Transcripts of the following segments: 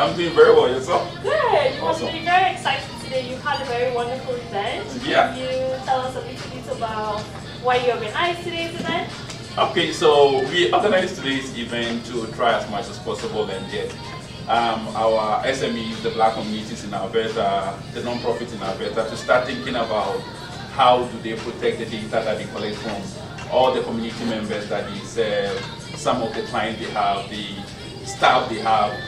I'm doing very well. Yourself? Good. You must Awesome. be very excited today. You had a very wonderful event. Yeah. Can you tell us a little bit about why you organized today's event? Okay, so we organized today's event to try as much as possible and get our SMEs, the black communities in Alberta, the non-profits in Alberta, to start thinking about how do they protect the data that they collect from all the community members that they serve, some of the clients they have, the staff they have,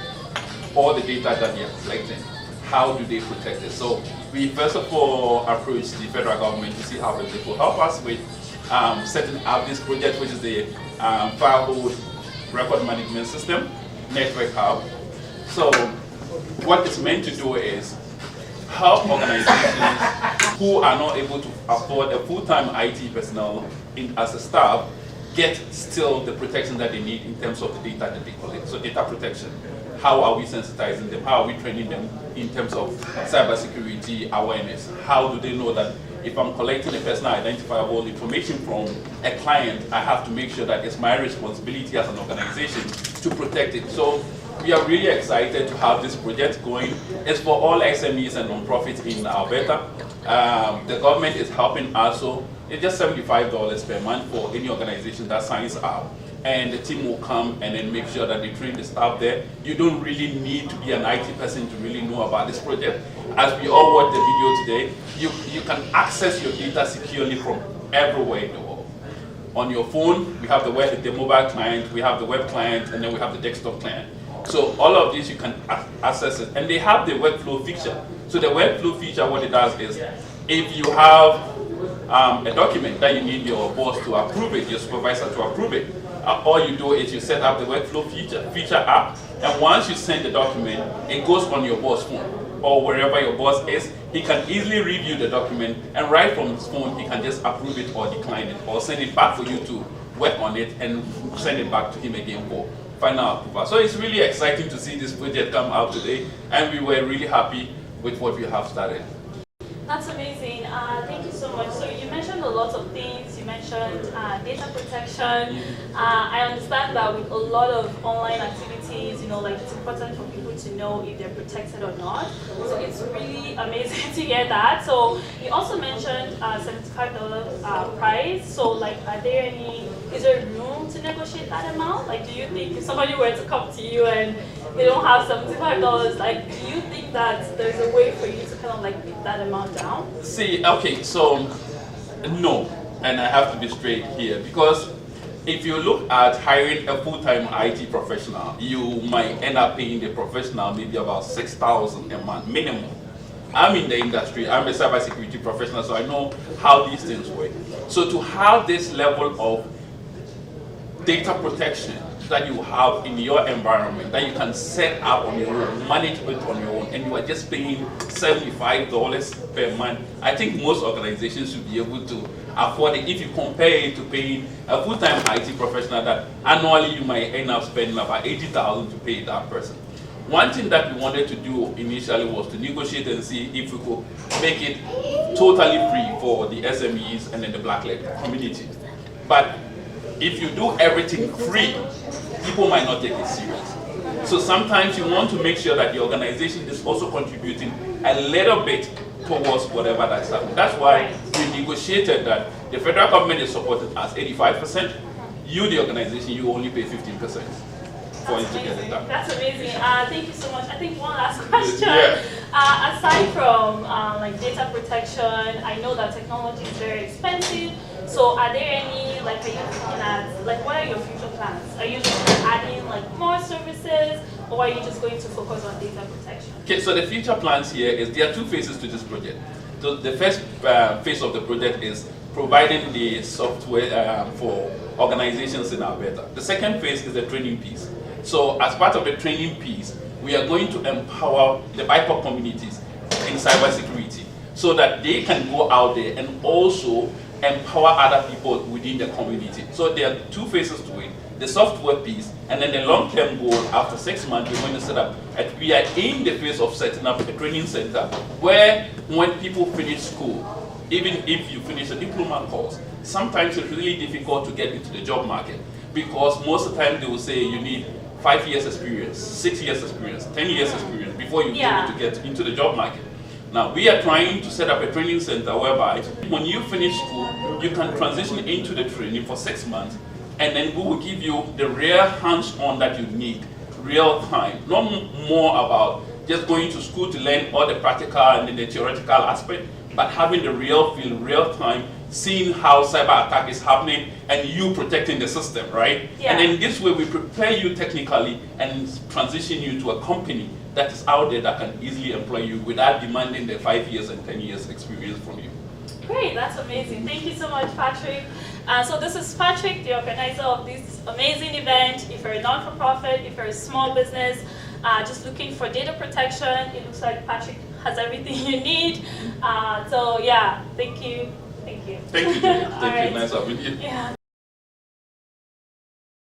all the data that they are collecting. How do they protect it? So we first of all approached the federal government to see how they could help us with setting up this project, which is the Firehold Record Management System Network Hub. So what it's meant to do is help organizations who are not able to afford a full-time IT personnel as a staff get still the protection that they need in terms of the data that they collect. So data protection. How are we sensitizing them? How are we training them in terms of cybersecurity awareness? How do they know that if I'm collecting a personal identifiable information from a client, I have to make sure that it's my responsibility as an organization to protect it. So we are really excited to have this project going. It's for all SMEs and nonprofits in Alberta. The government is helping us, so it's just $75 per month for any organization that signs up. And the team will come and then make sure that they train the staff there. You don't really need to be an IT person to really know about this project. As we all watch the video today, you can access your data securely from everywhere in the world. On your phone, we have the mobile client, we have the web client, and then we have the desktop client. So all of these you can access it. And they have the workflow feature. So the workflow feature, what it does is, if you have a document that you need your boss to approve it, your supervisor to approve it, all you do is you set up the workflow feature app, and once you send the document, it goes on your boss' phone or wherever your boss is. He can easily review the document, and right from his phone, he can just approve it or decline it, or send it back for you to work on it and send it back to him again for final approval. So it's really exciting to see this project come out today, and we were really happy with what we have started. That's amazing. Thank you so much. So you mentioned a lot of things. You mentioned data protection. I understand that with a lot of online activities, like it's important for people to know if they're protected or not. So it's really amazing to hear that. So you also mentioned $75 price. So is there room to negotiate that amount? Do you think if somebody were to come to you and they don't have $75, do you think that there's a way for you to kind of beat that amount down? See, okay, so no, and I have to be straight here, because if you look at hiring a full-time IT professional, you might end up paying the professional maybe about $6,000 a month minimum. I'm in the industry, I'm a cybersecurity professional, so I know how these things work. So to have this level of data protection that you have in your environment, that you can set up on your own, manage it on your own, and you are just paying $75 per month, I think most organizations should be able to afford it. If you compare it to paying a full-time IT professional that annually you might end up spending about $80,000 to pay that person. One thing that we wanted to do initially was to negotiate and see if we could make it totally free for the SMEs and then the Black-led community. But if you do everything free, people might not take it serious. So sometimes you want to make sure that the organization is also contributing a little bit towards whatever that's happening. That's why we negotiated that the federal government is supported as 85%. You, the organization, you only pay 15%. That's amazing. Thank you so much. I think one last question. Aside from data protection, I know that technology is very expensive. So are there any, are you looking at, what are your future plans? Are you looking at adding more services, or are you just going to focus on data protection? Okay, so the future plans here is there are two phases to this project. So the first phase of the project is providing the software for organizations in Alberta. The second phase is the training piece. So as part of the training piece, we are going to empower the BIPOC communities in cybersecurity so that they can go out there and also empower other people within the community. So there are two phases to it. The software piece, and then the long-term goal, after 6 months, we're going to set up, we are in the phase of setting up a training center where when people finish school, even if you finish a diploma course, sometimes it's really difficult to get into the job market because most of the time they will say you need 5 years experience, 6 years experience, 10 years experience before you be able to get into the job market. Now, we are trying to set up a training center whereby when you finish school, you can transition into the training for 6 months, and then we will give you the real hands-on that you need, real time. Not more about just going to school to learn all the practical and the theoretical aspect, but having the real feel, real time, seeing how cyber attack is happening and you protecting the system, right? Yeah. And then this way we prepare you technically and transition you to a company that is out there that can easily employ you without demanding the 5 years and 10 years experience from you. Great, that's amazing. Thank you so much, Patrick. So this is Patrick, the organizer of this amazing event. If you're a non-for-profit, if you're a small business, just looking for data protection, it looks like Patrick has everything you need. So yeah, thank you. Thank you. Thank you, Judith. Thank you. Nice having you. Yeah.